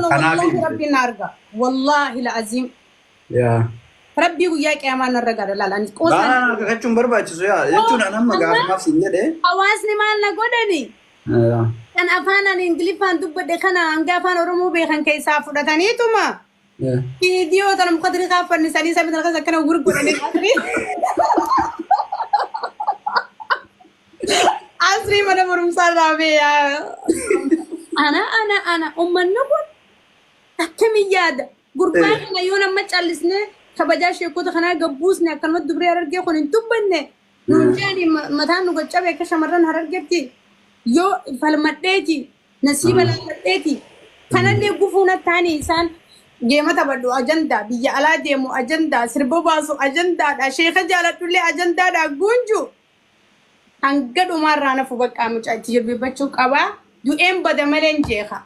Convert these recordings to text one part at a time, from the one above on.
والله ربي نارجع والله العظيم يا ربي وياك يا مان الرجال لا لا لا كأنكم بربع تسويا يجون أنا ما قاعد ما في سنجة أواسني ما لنا قدني kan afaan ingiliffaan dubbadhe kana hanga afaan oromoo beekan keessaa fudhataniituma viidiyoo tan muqadri qaaffannisanii sabni tan akkana gurguranii asri mana barumsaa raabee ana ummanni kun akkamiin yaada gurbaa kana yoo nama callisne kabajaa sheekota kanaa gabbuusne akkanumatti dubree harargee kun hin dubbanne nuun jedhani mataan nu gaccabe akka shamarran harargeetti yoo falmadheeti nasiiba laafadheeti kanallee gufuuna taani isaan geemata badhu ajandaa biyya alaa deemu ajandaa sirba baasu ajandaadha sheeka jaaladhullee ajandaadha gunju hanga dhumaarraa nafu baqqaa mucaachi jilbibbachuu qabaa du'een bada malee jeeka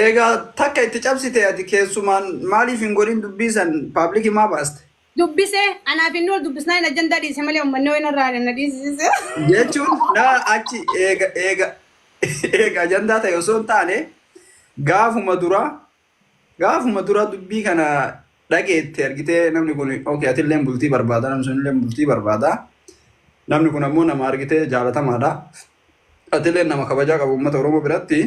egaa takka itti cabsite ati keessumaan maaliif hin godhin dubbisan paabliki maa baaste dubbise anaaf inni ol dubbisnaa hin ajandaa dhiise malee uummanni wayina irraa na dhiisise jechuun naa achi eega ajandaa ta'e osoo hin taane gaafuma dura dubbii kana dhageette argitee namni kun okay atillee bultii barbaada namni sunillee bultii barbaada namni kun ammoo nama argitee jaalatamaadha atillee nama kabajaa qabu uummata Oromoo biratti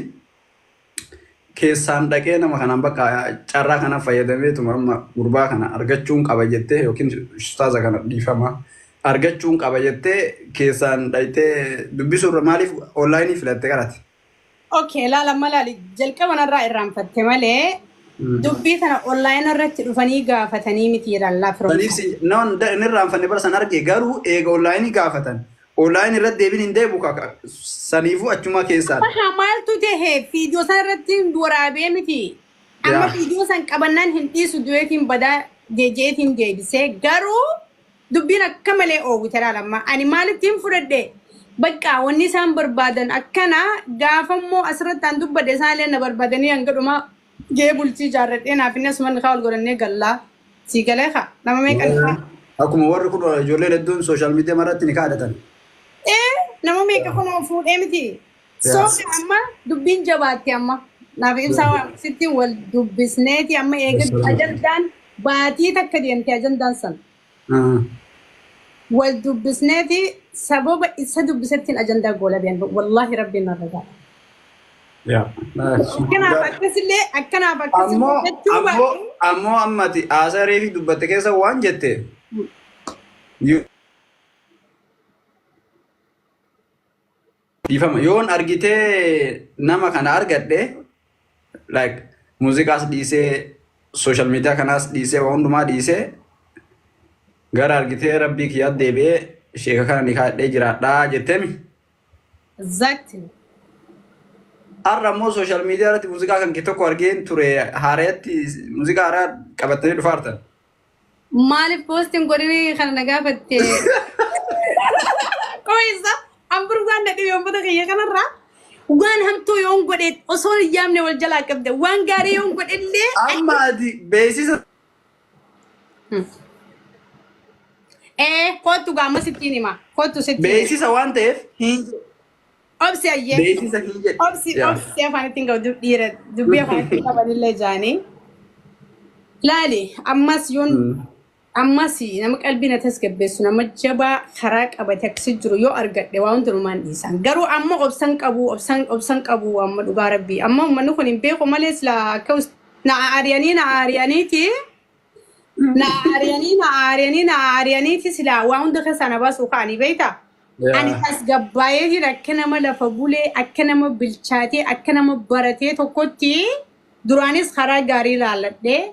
keessaan dhaqee nama kanaan bakka carraa kana fayyadameetuma amma gurbaa kana argachuun qaba jettee yookiin ustaaza kana dhiifama argachuun qaba jettee keessaan dhaytee dubbisuurra maaliif onlaayinii filatte garate? Okay, laala malaali jalqaba narraa irraanfatte malee dubbii kana onlaayinii irratti dhufanii gaafatanii miti jedhan firoomsa. Noon inni irraanfanne bara san arge garuu eega onlaayinii gaafatan. Online irratti deebiin hin deebu saniifuu achuma keessaa. Maaltu ta'e viidiyoo san irratti waraabee miti. Amma viidiyoo san qabannaan hin dhiisu du'eetiin badaa jeejeetiin deebisee garuu dubbiin akka malee oowwite laalamma. Ani maalittiin fudhadhe bakka wanni isaan barbaadan akkana gaafammoo asirratti aan dubbadhe isaallee na barbaadanii hanga dhumaa gahee bultii ijaarradhee naaf inni asuma kaa ol godhannee gallaa sii galee kaa nama meeqa. Akkuma warri kun ijoolleen hedduun sooshaal miidiyaa irratti ni kaadhatan. nama meeqa kunoo fuudhee miti. So amma dubbiin jabaatti amma naaf ibsaa sitti wal dubbisneeti amma eega ajandaan baatii takka deemte ajandaan san. Wal dubbisneeti sababa isa dubbisettiin ajandaa goola beeku wallahi rabbiin narra ga'a. Akkanaaf akkasillee akkanaaf akkasillee ammoo ammati haasaree fi dubbatte keessa waan jette. Yoon argitee nama kana argadhe like muuziqaas dhiisee social media kanaas dhiisee waan hundumaa dhiisee gara argitee rabbii kiyyaat deebi'ee sheeka kana ni kaadhee jiraadhaa jetteemi. Exactly. Har'a ammoo social media irratti muuziqaa kan kee tokko argeen ture haareetti muuziqaa haaraa qabattanii dhufaartan. Maaliif poostiin godhanii kana na gaafatte? Qoyisa. Amburgaan dhaqee yommuu kiyya kanarraa waan hamtuu yoon godhe osoo hin yaamne wal jalaa qabde waan gaarii yoon godhe illee. Amma ati beeksisa. Kootu gaama sittiin hima kootu sittiin. Beeksisa waan ta'eef hin. Obsi ayyee. Beeksisa hin jedhu. Obsi afaan ittiin qabu dhiira dubbii afaan ittiin qabanillee jaanii. Laali ammas yoon. Ammas nama qalbiin tasgabbeessu nama jabaa karaa qabate akkasii jiru yoo argadhe waan hundumaan dhiisan garuu amma obsan qabu amma dhugaa rabbii amma uummanni kun hin beeku malee sila akka na aariyaniiti sila waan hunda keessaa na baasuu ka'anii beekta. Ani tasgabbaayee jira akka nama lafa bulee akka nama bilchaatee akka nama baratee tokkotti duraanis karaa gaarii laalladhee.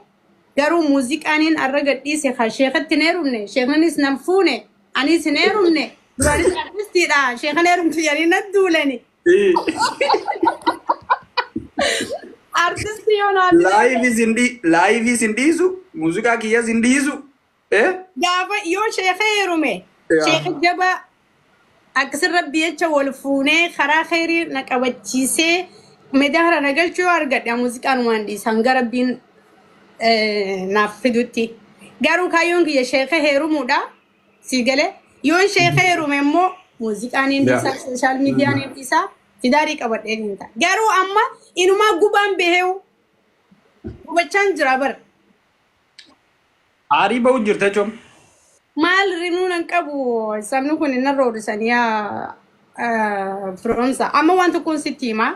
Garuu muuziqaaniin arra gadhiise kan sheekatti neerumne sheekanis nan fuune anis neerumne duraanis artistiidha sheeka neerumtu jedhanii na duulani. Artisti yoo naaf. Laayivis hin dhiisu muuziqaa kiyyas hin dhiisu. Gaafa yoo sheeka heerume sheeka jaba akkasirra biyyacha wal fuunee karaa khayrii na qabachiisee medaara na galchuu yoo argadhe muuziqaanumaan dhiisan gara biin. Naaf fidutti garuu kaayyoon kiyya sheeka heerumuudha si galee yoon sheeka heerume immoo muuziqaan hin dhiisaa sooshaal miidiyaan hin dhiisaa tidaarii qabadhee hin ta'a. Garuu amma inumaa gubaan beheewu gubachaan jira bara. Aarii ba'u jirta jechuun. Maal rinuun hin qabu sabni kun hin roorrisanii firoomsa. Amma wanta kun sitti himaa.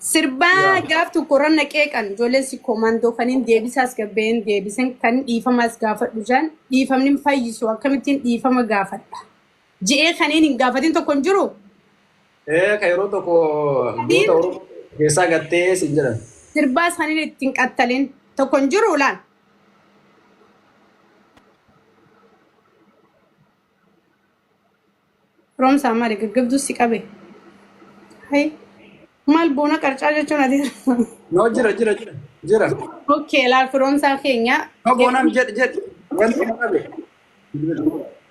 Sirbaa gaaf tokko irra naqee kan ijoolleen si koomandoo kan hin deebisaas gabbeen deebisan kan dhiifamaas gaafadhu jaan dhiifamni hin fayyisu akkamittiin dhiifama gaafadha. Ji'ee kaniin hin gaafatin tokko hin jiru. Ka yeroo tokko goota Oromoo keessaa gattee sin jedhan. Sirbaas kaniin ittiin qattalin tokko hin jiru laan. Firoomsaa maali gaggabduu si qabe. Hai. Maal boona qarcaa jechuun ati. No jira. Okay, laal firoomsaa keenya. No boonaan jedh wanti na qabe.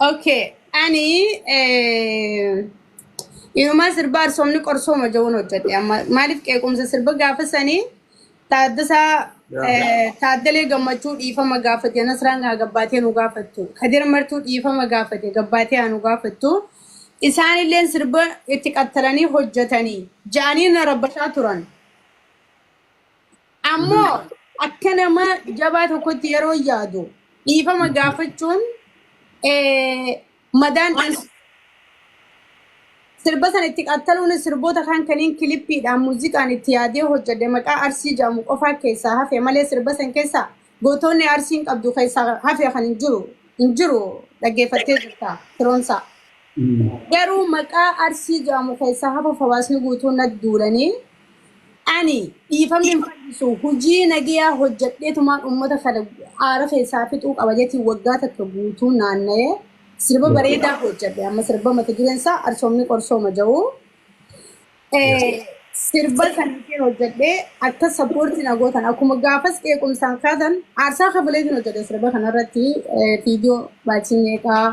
Okay, ani inumaa sirba arsoomni qorsooma ja'uun hojjete. Maaliif qeequmsa sirba gaafa sanii Taaddalee Gammachuu dhiifama gaafate Nasraan gabbaatee nu gaafattu. Kadir Martuu dhiifama gaafate gabbaatee nu gaafattu. Isaanillee sirba itti qattalanii hojjetanii ja'anii na rabbashaa turan. Ammoo akka nama jabaa tokkotti yeroo yaadu dhiifama gaafachuun madaan sirba sana itti qattaluun sirboota kan kaniin kilippiidhaan muuziqaan itti yaadee hojjete maqaa arsii jedhamu qofaa keessaa hafe malee sirba san keessaa gootonni arsiin qabdu keessaa hafe kan hin jiru dhaggeeffattee jirta firoomsaa. Garuu maqaa arsii jedhamu keessaa hafa hawaasni guutuun duulanii ani dhiifamni hin fayyisu hojii nagayaa hojjedheetumaan uummata kana aara keessaa fixuu qaba jechuun waggaa takka guutuu naanna'ee sirba bareedaa hojjedhe amma sirba mata dureen isaa arsoomni qorsooma jedhu sirba kan hojjedhe akka sappoortii nagootan akkuma gaafas qeequmsaan kaatan aarsaa kafaaleetiin hojjedhe sirba kanarratti viidiyoo baachii meeqaa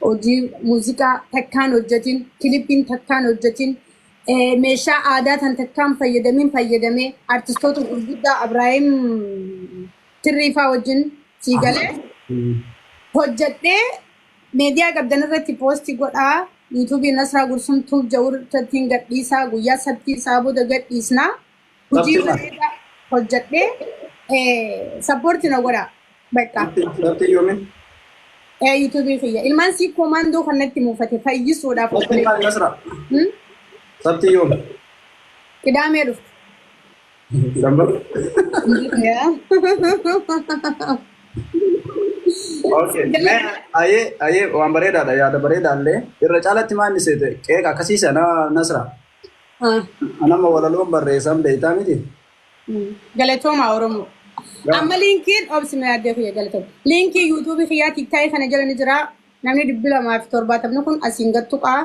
hojii muuziqaa takkaan hojjetin kilippiin takkaan hojjetin meeshaa aadaa tan takkaan fayyadamee artistoota gurguddaa Abrahaam Tirriifaa wajjin siigalee hojjedhee meediyaa qabdan irratti poostii godhaa yuutuubii Nasraa Gursumtuu Jawurtattiin gadhiisaa guyyaa sabtii isaa booda gadhiisnaa hojii bareedaa hojjedhee sappoortii na godhaa bakka. YouTube fiyya ilmaan si koomandoo kanatti muufate fayyisuudhaaf sabti yoom qidaamee dhufte okay ayee waan bareedaadha yaada bareedaallee irra caalatti maanni seete qeeqa akkasiisa Nasra anama walaloon barreessan beektaa miti galatooma Oromoo. Amma linkiin obsime yaadde fiyya galatoom. Linkii YouTube fiyyaa TikTok kana jala ni jira. Namni 270 kun asiin gattuqaa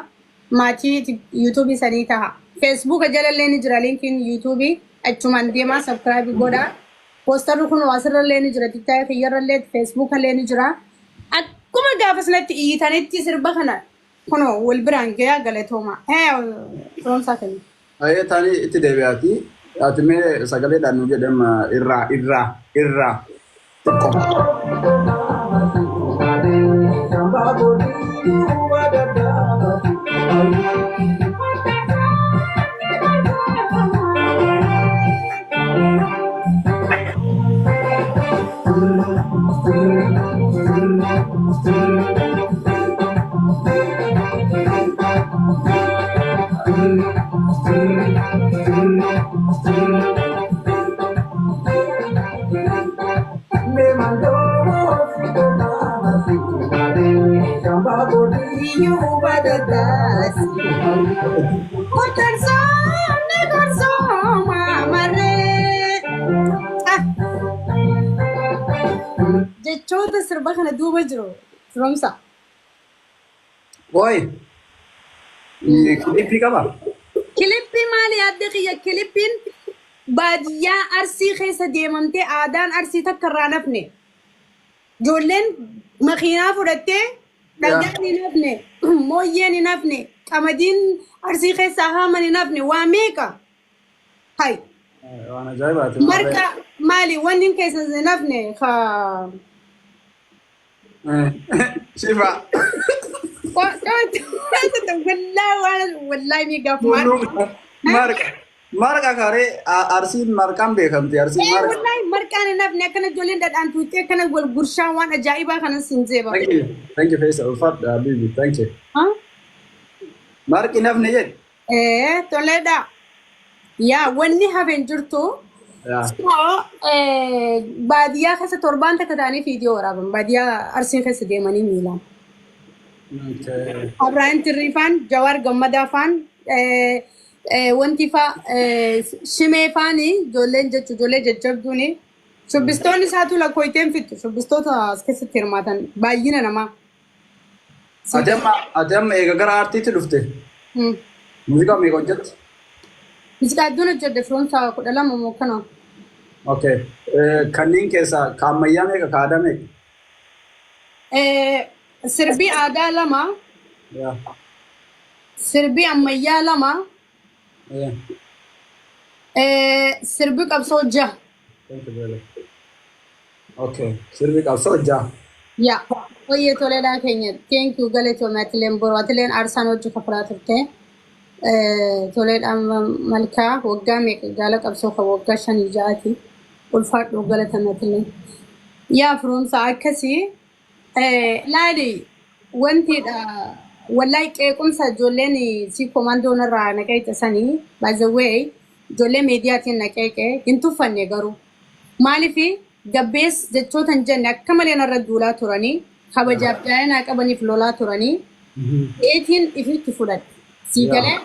maatii YouTube sanii taha. Facebook jala illee ni jira linkiin YouTube achumaan deemaa subscribe godha. Poostarri kun asirrallee ni jira TikTok fiyyarrallee Facebook illee ni jira. Akkuma gaafa sanatti iyyitanitti sirba kana kunoo wal biraan gayaa galatooma. Firoomsaa kennu. Ayee taanii itti deebi'aati. Atime sagalee danu jedham irra jechoota sirba kana duuba jiru firoomsaa. Boy, kilippii qaba. Kilippii maali yaadde kiyya kilippiin baadiyyaa arsii keessa deemamtee aadaan arsii takka irraa nafne. Ijoolleen makiinaa fudhattee dhagaan hin nafne, mooyyeen hin nafne, qamadiin arsii keessaa haaman hin nafne waa meeqa? Hai. Waan ajaa'ibaati. Marqa maali wanni keessa hin nafne ka Shifa. والله ميقف Marqa kare arsiin marqaan beekamti arsiin marqa. Wallahi marqaan nafni akkana ijoolleen dhadhaan tuuttee akkana wal gurshaa waan ajaa'ibaa kanas hin jeeba. Thank you Faisal ulfaadha Habibi thank you. Marqi nafni jedhe. Toleedha. Yaa wanni hafeen jirtu. Baadiyyaa keessa torbaan takka ta'anii fiidiyoo waraaban baadiyyaa arsiin keessa deemanii miilaan. Abrahaam Tirriifaan, Jawaar Gammadaa wanti shimee faani ijoolleen jechuun ijoollee jajjabduuni. Shubbistoonni isaatu lakkooyiteen fixu shubbistoota as keessatti hirmaatan baay'ina namaa. Ati amma eega gara aartiitti dhufte. Muuziqaa meeqa hojjette? Muuziqaa hedduun hojjette firoomsaa 12 moo kana. Okay. Kanneen keessaa ka ammayyaa meeqa ka aadaa meeqa? Sirbii aadaa 2. Sirbii ammayyaa 2. Sirbii qabsoo 6. Okay. Sirbii qabsoo 6. Yaa. Oyyee toleedhaa keenya. Thank you galatoomii atileen boroo atileen aarsaan hojii kafaraa turte. Toleedhaan malkaa waggaa meeqa gaala qabsoo kan waggaa 5-6 ulfaadhu galatoomii atileen. Yaa firoomsaa akkasii laali wantidha. Wallahi qeequmsa ijoolleen si komandoon irraa naqeeqa sanii by the way ijoollee miidiyaatiin naqeeqe hin tuffanne garuu maaliif gabbees jechoota hin jenne akka malee narra duulaa turanii kabajaaf daa'inaa qabaniif lolaa turanii eetiin ifitti fudhatte sii galee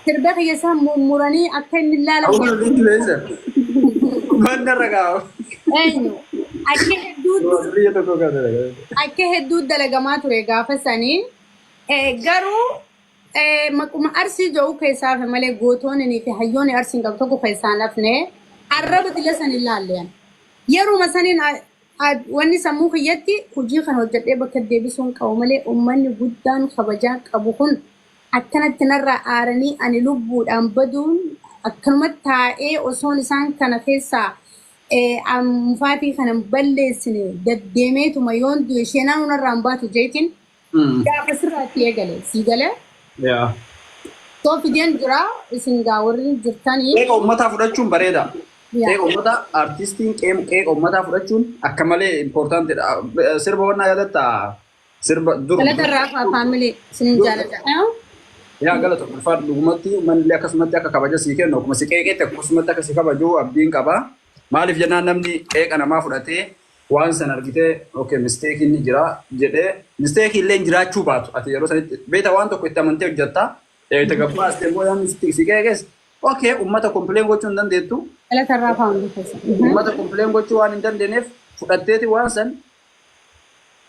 sirba keessaa mummuranii akka inni ilaalamu. Manna ragaawa. Eenyu akka hedduu dalagamaa ture gaafa sanii. Garuu maquma arsii jiru keessaa fi malee gootoonni fi hayyoonni arsiin qabu tokko keessaa nafne arraba xiyya san ilaalleen. Yeruma saniin wanni sammuu kiyyatti hojii kan hojjedhee bakka deebisuun qabu malee uummanni guddaan kabajaa qabu kun akkanatti narraa aaranii ani lubbuudhaan baduun akkanumatti taa'ee osoon isaan kana keessaa mufaatii kanan balleessine deddeemeetuma yoon du'e isheenaan narraan baatu jeetiin. Gaafa sirraatti eegale sii galee. Soo fideen jira isin gaawwarri jirtanii. Qeeqa uummataa fudhachuun bareeda. Qeeqa uummataa artistiin qeeqa uummataa fudhachuun akka malee impoortaantidha. Sirba wannaa yaadatta sirba dur. Galata Raafaa faamilii isin jaalladha. Yaa galata ulfaadhu dhugumatti manni akkasumatti akka kabaja sii kennu akkuma si qeeqeetti akkasumatti akka si kabajuu abdiin qaba. Maaliif jennaan namni qeeqa namaa fudhatee waan san argitee okay mistake inni jira jedhee mistake illee jiraachuu baatu ati yeroo sanitti beeta waan tokko itti amantee hojjetta itti gabbaa as deemoo yaa si qeeqes okay ummata complain gochuu hin dandeettu. Galata Raafaa hundi keessa. Ummata complain gochuu waan hin dandeenyeef fudhatteeti waan san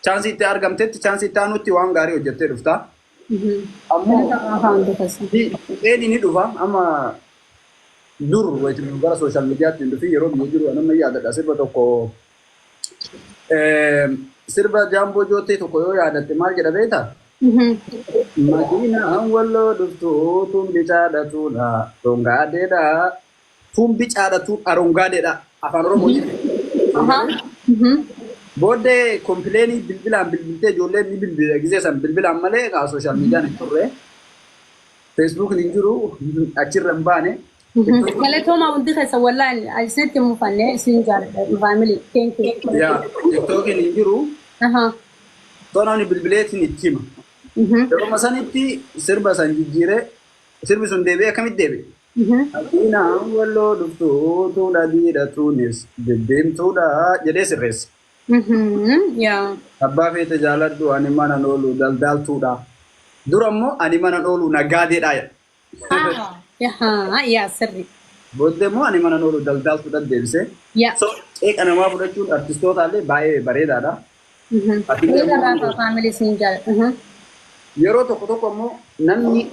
chaansii itti argamteetti chaansii itti aanutti waan gaarii hojjettee dhufta. Ammoo dheedhi ni dhufa amma dur wayitii gara sooshaal miidiyaatti hin dhufi yeroo biyya jiru anamma yaadadha sirba tokko sirba jaamboo jootee tokko yoo yaadatte maal jedha beektaa? Makiinaan walloo dhuftuu tumbi caadhatuudha rongaadeedha. Tumbi caadhatuun arongaadeedha afaan Oromootiin. Booddee kompleenii bilbilaan bilbiltee ijoolleen ni bilbila gisee san bilbilaan malee kaa sooshaal miidiyaan hin turre. Feesbuukiin hin jiru achirra hin baane. Galatooma hundi keessa wallaan isinitti mufanne isin jaalladha faamilii. Thank you. Yaa tiktookiin hin jiru. Toonaan bilbileetiin itti hima. Yeroo sanitti sirba san jijjiiree sirbi sun deebi'ee akkamitti deebi'e? Makiinaan walloo dhuftuu tuudha diidhatuunis deddeemtuudha jedhee sirreessa. Abbaa feete jaaladhu ani mana oolu daldaaltuudha. Dura immoo ani mana oolu nagaadeedha. Yaa sirri. Booddee immoo ani mana oolu daldaaltuudha deebisee. So qeeqa namaa fudhachuun artistootallee baay'ee bareedaadha. Yeroo tokko tokko immoo namni